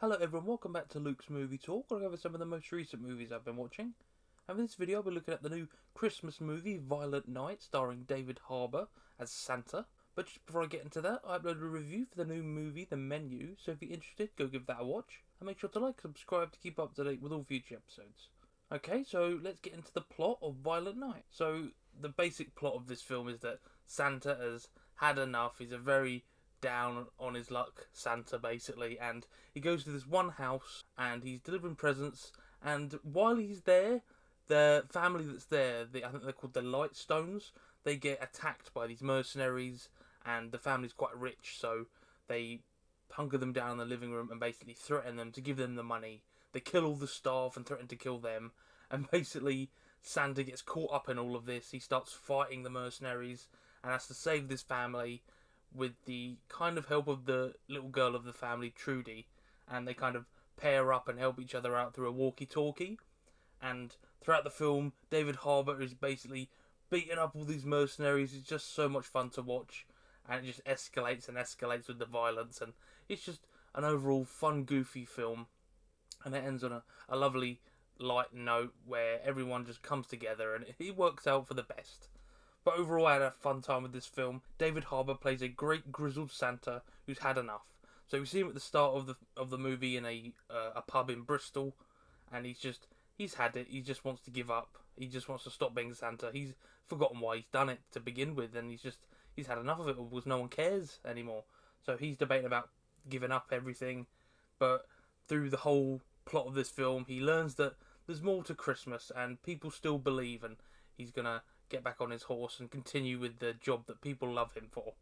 Hello everyone, welcome back to Luke's Movie Talk. I'll go over some of the most recent movies I've been watching. And in this video I'll be looking at the new Christmas movie Violent Night, starring David Harbour as Santa. But just before I get into that, I uploaded a review for the new movie The Menu, so if you're interested, go give that a watch. And make sure to like and subscribe to keep up to date with all future episodes. Okay, so let's get into the plot of Violent Night. So the basic plot of this film is that Santa has had enough. He's a very down on his luck Santa, basically, and he goes to this one house and he's delivering presents, and while he's there, the family that's there, I think they're called the Lightstones, they get attacked by these mercenaries, and the family's quite rich, so they hunker them down in the living room and basically threaten them to give them the money. They kill all the staff and threaten to kill them, and basically Santa gets caught up in all of this. He starts fighting the mercenaries and has to save this family with the kind of help of the little girl of the family, Trudy, and they kind of pair up and help each other out through a walkie-talkie. And throughout the film, David Harbour is basically beating up all these mercenaries. It's just so much fun to watch, and it just escalates and escalates with the violence, and it's just an overall fun, goofy film, and it ends on a lovely light note where everyone just comes together and it works out for the best. But overall, I had a fun time with this film. David Harbour plays a great grizzled Santa who's had enough. So we see him at the start of the movie in a pub in Bristol, and he's had it. He just wants to give up. He just wants to stop being Santa. He's forgotten why he's done it to begin with, and he's had enough of it because no one cares anymore. So he's debating about giving up everything. But through the whole plot of this film, he learns that there's more to Christmas, and people still believe, and he's gonna get back on his horse and continue with the job that people love him for.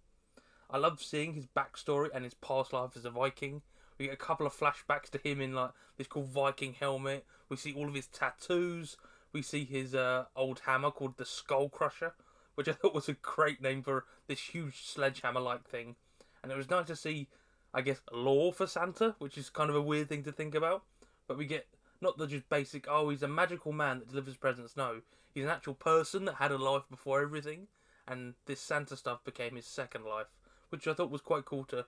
I love seeing his backstory and his past life as a Viking. We get a couple of flashbacks to him in like this cool Viking helmet. We see all of his tattoos. We see his old hammer called the Skull Crusher, which I thought was a great name for this huge sledgehammer-like thing. And it was nice to see, I guess, lore for Santa, which is kind of a weird thing to think about. But we get not the just basic, oh, he's a magical man that delivers presents. No, he's an actual person that had a life before everything, and this Santa stuff became his second life, which I thought was quite cool to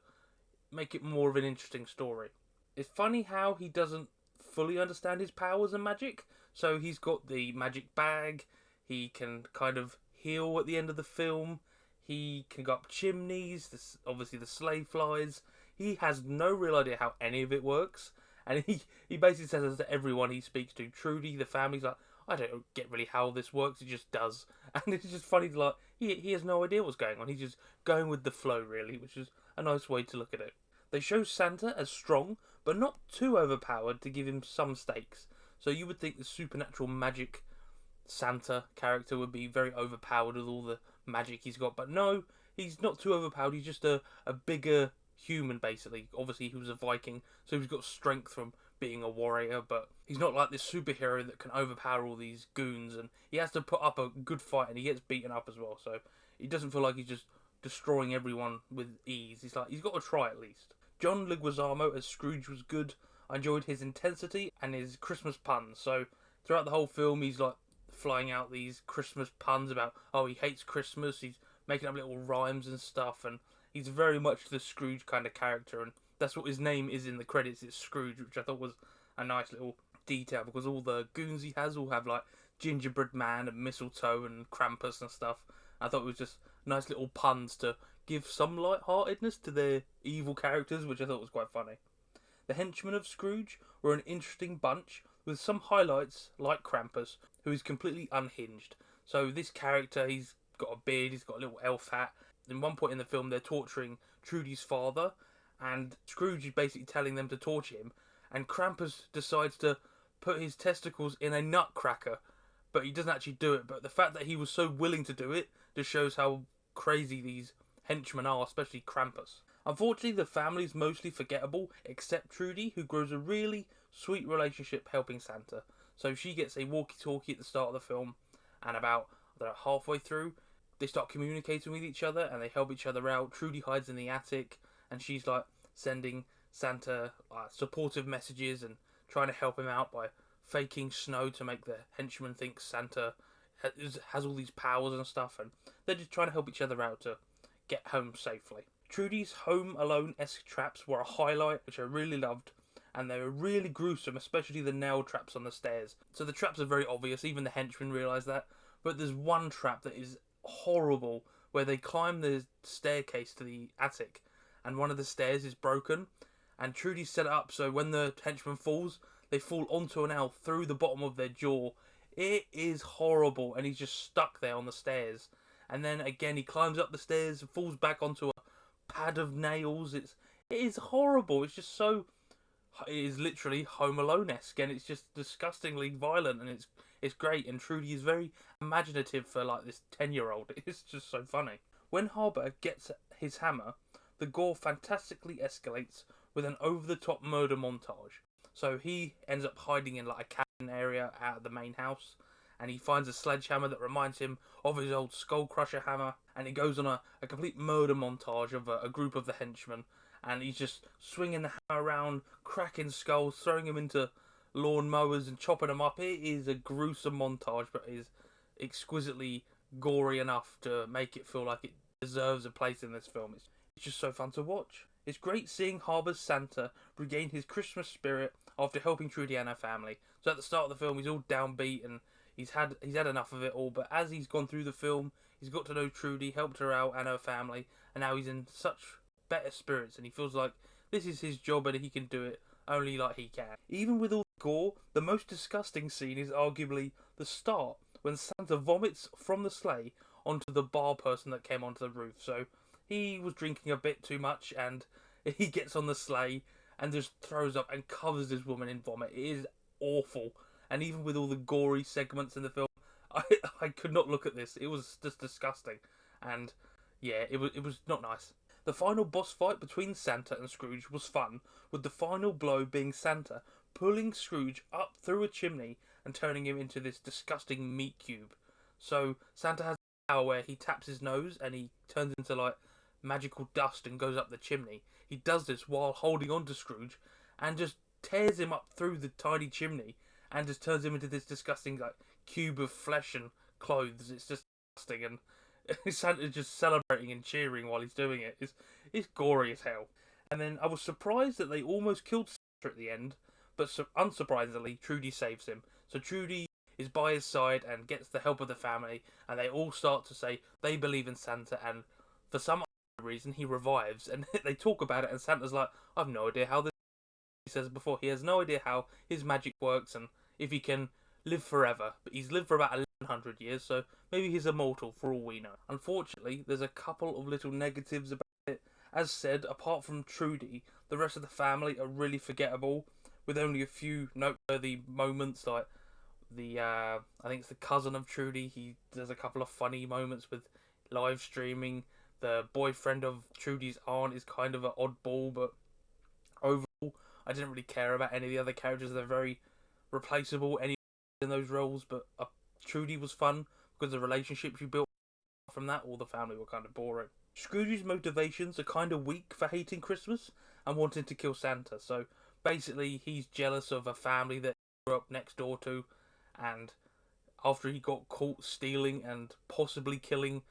make it more of an interesting story. It's funny how he doesn't fully understand his powers and magic. So he's got the magic bag, he can kind of heal at the end of the film, he can go up chimneys, obviously the sleigh flies. He has no real idea how any of it works. And he basically says to everyone he speaks to, Trudy, the family's like, I don't get really how this works, it just does. And it's just funny, like, he has no idea what's going on. He's just going with the flow, really, which is a nice way to look at it. They show Santa as strong, but not too overpowered to give him some stakes. So you would think the supernatural magic Santa character would be very overpowered with all the magic he's got. But no, he's not too overpowered. He's just a bigger human, basically. Obviously, he was a Viking, so he's got strength from being a warrior, but he's not like this superhero that can overpower all these goons, and he has to put up a good fight, and he gets beaten up as well, so he doesn't feel like he's just destroying everyone with ease. He's got to try at least. John Leguizamo as Scrooge was good. I enjoyed his intensity and his Christmas puns, so throughout the whole film, he's like flying out these Christmas puns about, oh, he hates Christmas, he's making up little rhymes and stuff, and he's very much the Scrooge kind of character, and that's what his name is in the credits. It's Scrooge, which I thought was a nice little detail, because all the goons he has all have like gingerbread man and mistletoe and Krampus and stuff. I thought it was just nice little puns to give some lightheartedness to their evil characters, which I thought was quite funny. The henchmen of Scrooge were an interesting bunch, with some highlights like Krampus, who is completely unhinged. So this character, he's got a beard, he's got a little elf hat. In one point in the film, they're torturing Trudy's father, and Scrooge is basically telling them to torture him, and Krampus decides to put his testicles in a nutcracker, but he doesn't actually do it. But the fact that he was so willing to do it just shows how crazy these henchmen are, especially Krampus. Unfortunately, the family is mostly forgettable, except Trudy, who grows a really sweet relationship helping Santa. So she gets a walkie-talkie at the start of the film, and about halfway through, they start communicating with each other, and they help each other out. Trudy hides in the attic, and she's like sending Santa supportive messages and trying to help him out by faking snow to make the henchmen think Santa has all these powers and stuff, and they're just trying to help each other out to get home safely. Trudy's Home Alone-esque traps were a highlight, which I really loved, and they were really gruesome, especially the nail traps on the stairs. So the traps are very obvious, even the henchmen realise that. But there's one trap that is horrible, where they climb the staircase to the attic, and one of the stairs is broken, and Trudy set it up so when the henchman falls, they fall onto an nail through the bottom of their jaw. It is horrible, and he's just stuck there on the stairs. And then again, he climbs up the stairs and falls back onto a pad of nails. It is horrible. It's just so. It is literally Home Alone-esque, and it's just disgustingly violent, and it's great. And Trudy is very imaginative for like this 10-year-old. It's just so funny. When Harbour gets his hammer, the gore fantastically escalates with an over-the-top murder montage. So he ends up hiding in like a cabin area out of the main house, and he finds a sledgehammer that reminds him of his old Skull Crusher hammer, and he goes on a complete murder montage of a group of the henchmen, and he's just swinging the hammer around, cracking skulls, throwing them into lawn mowers and chopping them up. It is a gruesome montage, but it is exquisitely gory enough to make it feel like it deserves a place in this film. It's just so fun to watch. It's great seeing Harbour's Santa regain his Christmas spirit after helping Trudy and her family. So at the start of the film, he's all downbeat and he's had enough of it all. But as he's gone through the film, he's got to know Trudy, helped her out and her family, and now he's in such better spirits, and he feels like this is his job and he can do it only like he can. Even with all the gore, the most disgusting scene is arguably the start, when Santa vomits from the sleigh onto the bar person that came onto the roof. So he was drinking a bit too much, and he gets on the sleigh and just throws up and covers this woman in vomit. It is awful. And even with all the gory segments in the film, I could not look at this. It was just disgusting. And yeah, it was not nice. The final boss fight between Santa and Scrooge was fun, with the final blow being Santa pulling Scrooge up through a chimney and turning him into this disgusting meat cube. So Santa has a power where he taps his nose and he turns into like magical dust and goes up the chimney. He does this while holding on to Scrooge and just tears him up through the tiny chimney and just turns him into this disgusting like cube of flesh and clothes. It's just disgusting, and Santa's just celebrating and cheering while he's doing it. It's gory as hell. And then I was surprised that they almost killed Santa at the end, but unsurprisingly, Trudy saves him. So Trudy is by his side and gets the help of the family, and they all start to say they believe in Santa, and for some reason he revives, and they talk about it, and Santa's like, I've no idea how this. He says before he has no idea how his magic works and if he can live forever, but he's lived for about 1100 years, so maybe he's immortal for all we know. Unfortunately, there's a couple of little negatives about it. As said, apart from Trudy, the rest of the family are really forgettable, with only a few noteworthy moments, like the I think it's the cousin of Trudy. He does a couple of funny moments with live streaming. The boyfriend of Trudy's aunt is kind of an oddball, but overall, I didn't really care about any of the other characters. They're very replaceable in those roles, but Trudy was fun because the relationships you built from that, all the family were kind of boring. Scrooge's motivations are kind of weak for hating Christmas and wanting to kill Santa. So basically, he's jealous of a family that he grew up next door to, and after he got caught stealing and possibly killing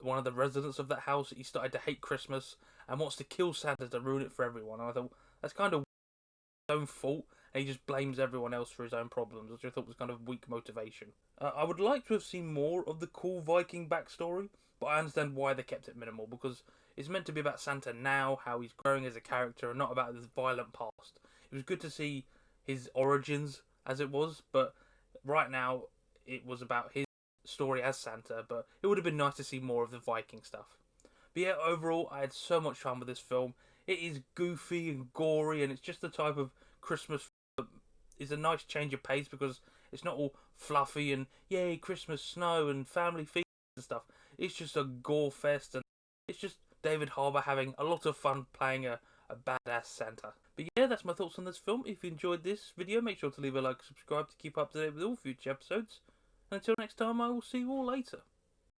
one of the residents of that house, he started to hate Christmas and wants to kill Santa to ruin it for everyone. And I thought that's kind of his own fault, and he just blames everyone else for his own problems, which I thought was kind of weak motivation. I would like to have seen more of the cool Viking backstory, but I understand why they kept it minimal, because it's meant to be about Santa now, how he's growing as a character, and not about his violent past. It was good to see his origins as it was, but right now it was about his story as Santa, but it would have been nice to see more of the Viking stuff. But yeah, overall, I had so much fun with this film. It is goofy and gory, and it's just the type of Christmas that is a nice change of pace, because it's not all fluffy and yay, Christmas, snow and family feasts and stuff. It's just a gore fest, and it's just David Harbour having a lot of fun playing a badass Santa. But yeah, that's my thoughts on this film. If you enjoyed this video, make sure to leave a like and subscribe to keep up to date with all future episodes. And until next time, I will see you all later.